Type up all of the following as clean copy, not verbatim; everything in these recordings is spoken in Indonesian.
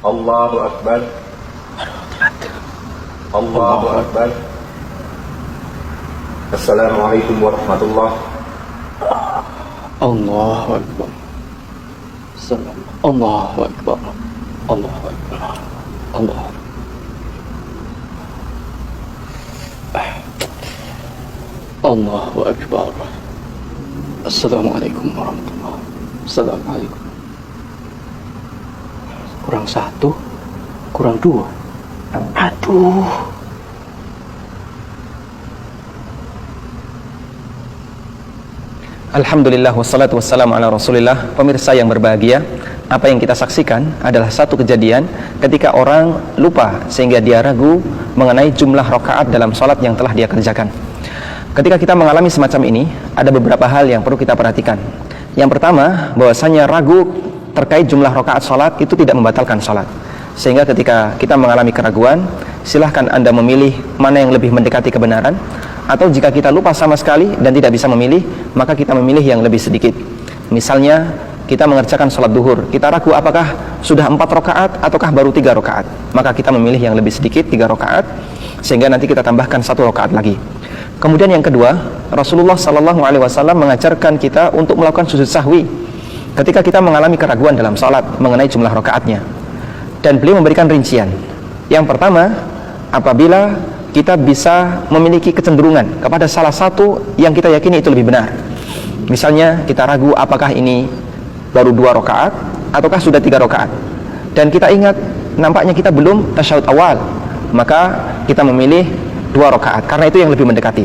Allahu Akbar. Allahu Akbar. Assalamualaikum warahmatullahi. Allahu Akbar. Allahu Akbar. Allahu Akbar. Allah. Allahu Akbar. Assalamualaikum warahmatullahi. Assalamualaikum. Kurang satu, kurang dua. Aduh. Alhamdulillah wassalatu wassalamu ala rasulillah. Pemirsa yang berbahagia, apa yang kita saksikan adalah satu kejadian ketika orang lupa sehingga dia ragu mengenai jumlah rakaat dalam sholat yang telah dia kerjakan. Ketika kita mengalami semacam ini, ada beberapa hal yang perlu kita perhatikan. Yang pertama, bahwasanya ragu terkait jumlah rakaat sholat itu tidak membatalkan sholat. Sehingga ketika kita mengalami keraguan, silahkan Anda memilih mana yang lebih mendekati kebenaran. Atau jika kita lupa sama sekali dan tidak bisa memilih, maka kita memilih yang lebih sedikit. Misalnya kita mengerjakan sholat duhur, kita ragu apakah sudah 4 rakaat ataukah baru 3 rakaat, maka kita memilih yang lebih sedikit 3 rakaat, sehingga nanti kita tambahkan 1 rakaat lagi. Kemudian yang kedua, Rasulullah SAW mengajarkan kita untuk melakukan sujud sahwi ketika kita mengalami keraguan dalam sholat mengenai jumlah rakaatnya. Dan beliau memberikan rincian. Yang pertama, apabila kita bisa memiliki kecenderungan kepada salah satu yang kita yakini itu lebih benar. Misalnya kita ragu apakah ini baru 2 rakaat ataukah sudah 3 rakaat. Dan kita ingat nampaknya kita belum tasyahud awal, maka kita memilih 2 rakaat karena itu yang lebih mendekati.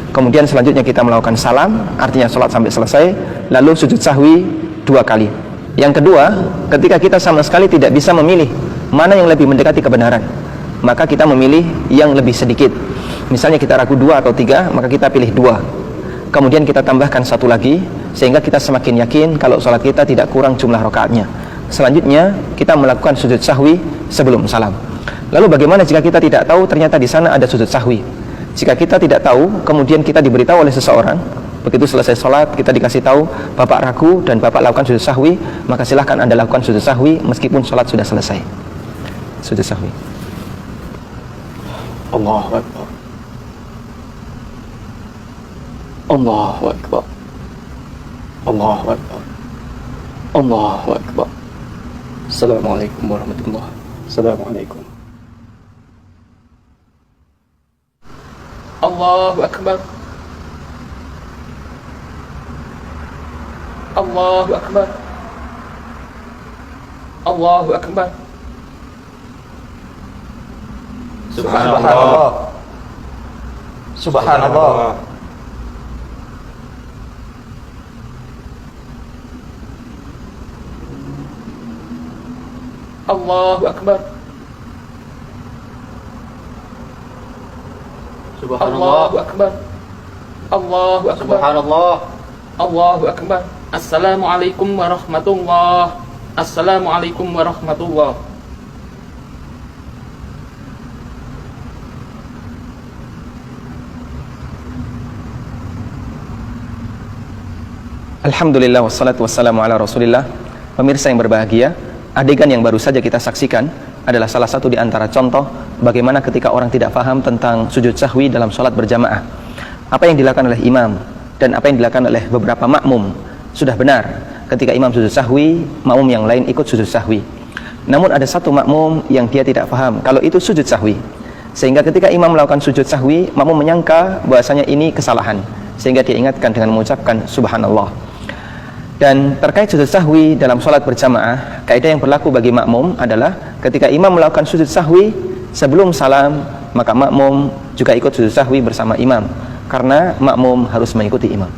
Kemudian selanjutnya kita melakukan salam, artinya sholat sampai selesai, lalu sujud sahwi 2 kali. Yang kedua, ketika kita sama sekali tidak bisa memilih mana yang lebih mendekati kebenaran, maka kita memilih yang lebih sedikit. Misalnya kita ragu 2 atau 3, maka kita pilih 2. Kemudian kita tambahkan 1 lagi, sehingga kita semakin yakin kalau sholat kita tidak kurang jumlah rakaatnya. Selanjutnya kita melakukan sujud sahwi sebelum salam. Lalu bagaimana jika kita tidak tahu ternyata di sana ada sujud sahwi? Jika kita tidak tahu, kemudian kita diberitahu oleh seseorang, begitu selesai sholat kita dikasih tahu, Bapak ragu dan Bapak lakukan sujud sahwi, maka silahkan Anda lakukan sujud sahwi meskipun sholat sudah selesai. Sujud sahwi. Allahu Akbar. Allahu Akbar. Allahu Akbar. Allahu Akbar. Assalamualaikum warahmatullahi. Assalamualaikum. Allahu Akbar. Allahu Akbar. Allahu Akbar. Subhanallah. Subhanallah. Allahu Akbar. Allahu Akbar. Allahu Akbar. Subhanallah. Allahu Akbar. Assalamualaikum warahmatullahi. Assalamualaikum warahmatullahi. Alhamdulillah wassalatu wassalamu ala rasulillah. Pemirsa yang berbahagia, adegan yang baru saja kita saksikan adalah salah satu di antara contoh bagaimana ketika orang tidak paham tentang sujud sahwi dalam sholat berjamaah. Apa yang dilakukan oleh imam dan apa yang dilakukan oleh beberapa makmum sudah benar. Ketika imam sujud sahwi, makmum yang lain ikut sujud sahwi. Namun ada satu makmum yang dia tidak paham kalau itu sujud sahwi, sehingga ketika imam melakukan sujud sahwi, makmum menyangka bahwasanya ini kesalahan, sehingga dia ingatkan dengan mengucapkan subhanallah. Dan terkait sujud sahwi dalam sholat berjamaah, kaidah yang berlaku bagi makmum adalah ketika imam melakukan sujud sahwi sebelum salam, maka makmum juga ikut sujud sahwi bersama imam, karena makmum harus mengikuti imam.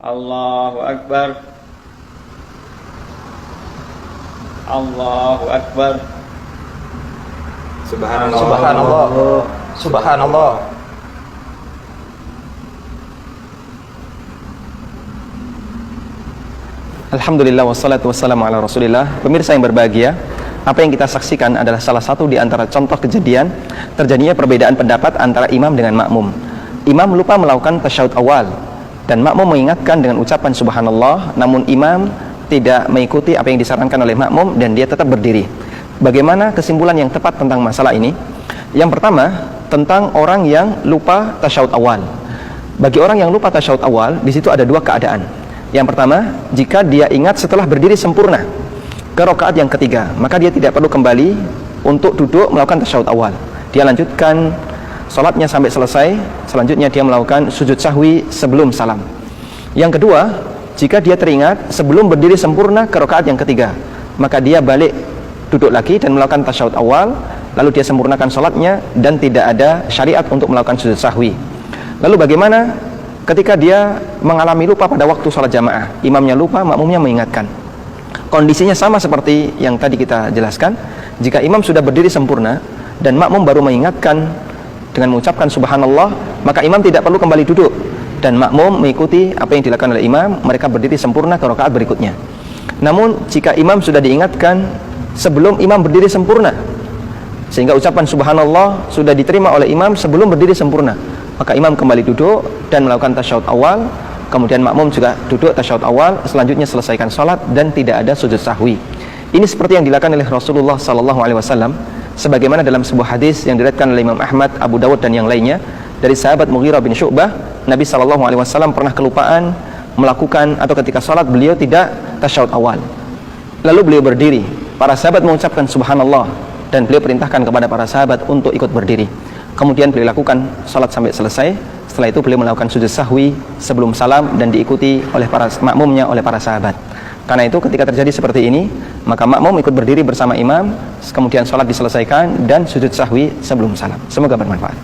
Allahu Akbar. Allahu Akbar. Subhanallah. Subhanallah. Subhanallah. Alhamdulillah wassalatu wassalamu ala rasulillah. Pemirsa yang berbahagia, apa yang kita saksikan adalah salah satu di antara contoh kejadian terjadinya perbedaan pendapat antara imam dengan makmum. Imam lupa melakukan tasyahud awal, dan makmum mengingatkan dengan ucapan subhanallah, namun imam tidak mengikuti apa yang disarankan oleh makmum dan dia tetap berdiri. Bagaimana kesimpulan yang tepat tentang masalah ini? Yang pertama, tentang orang yang lupa tasyahud awal. Bagi orang yang lupa tasyahud awal, di situ ada dua keadaan. Yang pertama, jika dia ingat setelah berdiri sempurna ke rakaat yang ketiga, maka dia tidak perlu kembali untuk duduk melakukan tasyahud awal. Dia lanjutkan salatnya sampai selesai. Selanjutnya dia melakukan sujud sahwi sebelum salam. Yang kedua, jika dia teringat sebelum berdiri sempurna ke rakaat yang ketiga, maka dia balik duduk lagi dan melakukan tasyahud awal, lalu dia sempurnakan salatnya dan tidak ada syariat untuk melakukan sujud sahwi. Lalu bagaimana ketika dia mengalami lupa pada waktu salat jamaah? Imamnya lupa, makmumnya mengingatkan. Kondisinya sama seperti yang tadi kita jelaskan. Jika imam sudah berdiri sempurna dan makmum baru mengingatkan dengan mengucapkan subhanallah, maka imam tidak perlu kembali duduk dan makmum mengikuti apa yang dilakukan oleh imam. Mereka berdiri sempurna ke rakaat berikutnya. Namun jika imam sudah diingatkan sebelum imam berdiri sempurna, sehingga ucapan subhanallah sudah diterima oleh imam sebelum berdiri sempurna, maka imam kembali duduk dan melakukan tasyahud awal, kemudian makmum juga duduk tasyahud awal, selanjutnya selesaikan salat dan tidak ada sujud sahwi. Ini seperti yang dilakukan oleh Rasulullah SAW, sebagaimana dalam sebuah hadis yang diriwayatkan oleh Imam Ahmad, Abu Dawud dan yang lainnya dari sahabat Mughirah bin Syu'bah. Nabi SAW pernah kelupaan melakukan atau ketika salat beliau tidak tasyahud awal, lalu beliau berdiri. Para sahabat mengucapkan subhanallah dan beliau perintahkan kepada para sahabat untuk ikut berdiri. Kemudian beliau lakukan salat sampai selesai. Setelah itu beliau melakukan sujud sahwi sebelum salam dan diikuti oleh para makmumnya, oleh para sahabat. Karena itu ketika terjadi seperti ini, maka makmum ikut berdiri bersama imam, kemudian salat diselesaikan dan sujud sahwi sebelum salam. Semoga bermanfaat.